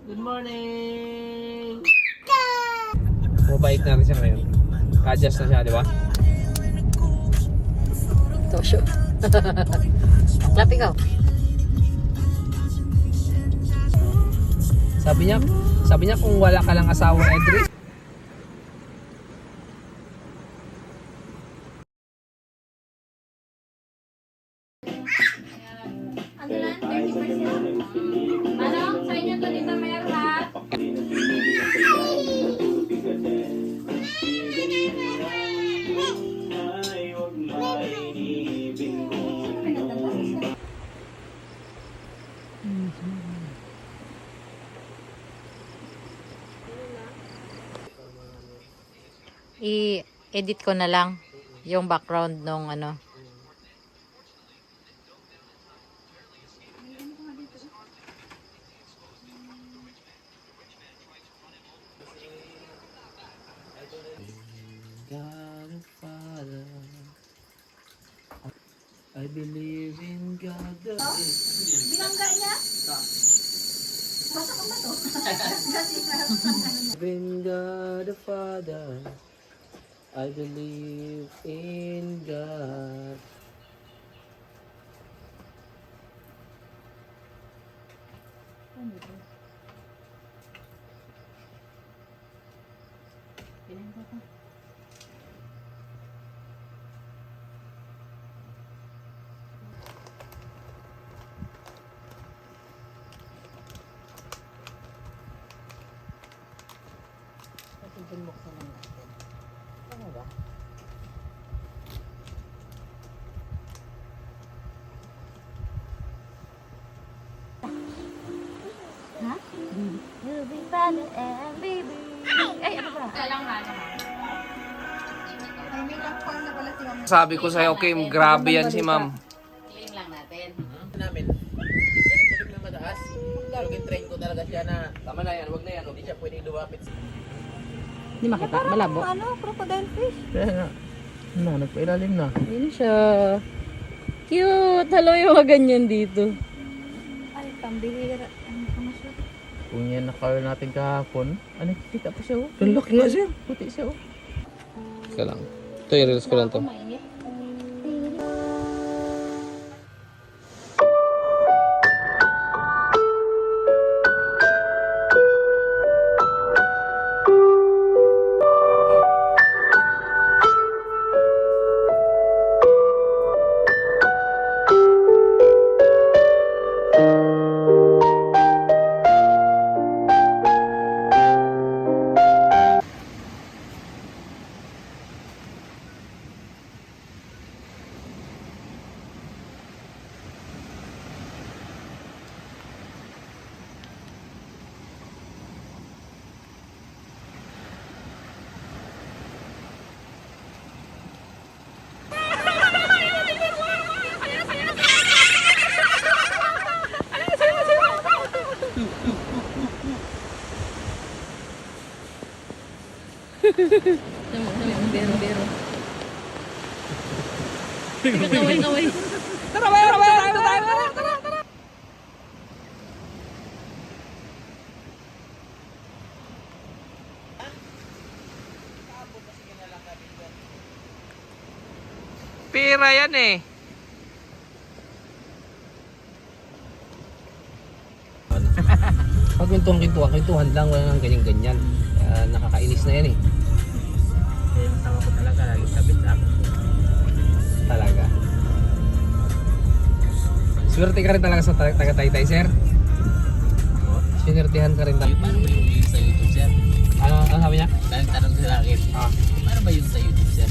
Good morning! Mabait na rin siya ngayon. Ka-adjust na siya, di ba? Tosyo. Klap ikaw. Sabi niya kung wala ka lang asawa, Edric. Ano lang? 30%? Ano? Sa inyo to dito Mer, ha? I-edit ko na lang yung background nung ano. God the Father, I believe in God the Binangga niya? Basa ka ba to? In God the Father, I believe in God. Buksan lang natin. Ano ba? Ha? You'll be fun and baby. Ay, ano ba? Kailang ha? Sabi ko sa'yo, Kim, grabe yan si ma'am. Clean lang natin. Namin. Tulig na mataas. Lugin train ko talaga siya na Tama na yan, wag na yan. hindi siya pwedeng lumapit. Hindi makita, malabo. Ano? Crocodile fish? Kaya nga. Ano, nagpailalim na. Ayun siya. Cute. Hello yung mga ganyan dito. Ay, pambihira. Ano ka masya? Kung yan na-car natin kahapon, ano, kita pa siya oh. Laki nga siya. Puti siya oh. Ika lang. Ito, i-release ko lang to. Mainit. Bero. Kaway. Tara! Pira yan eh. Pag kwentuhan lang, wala nang ganyan-ganyan. Nakakainis na yan eh. Kaya yung tawa ko talaga, laging sabit sa akin. Talaga. Swerte ka rin talaga sa taga-Taytay, sir. Sinertihan ka rin Paano ba yung views sa YouTube, sir? Ano sabi niya? Tanong sa akin, Ah, paano ba yung sa YouTube, sir?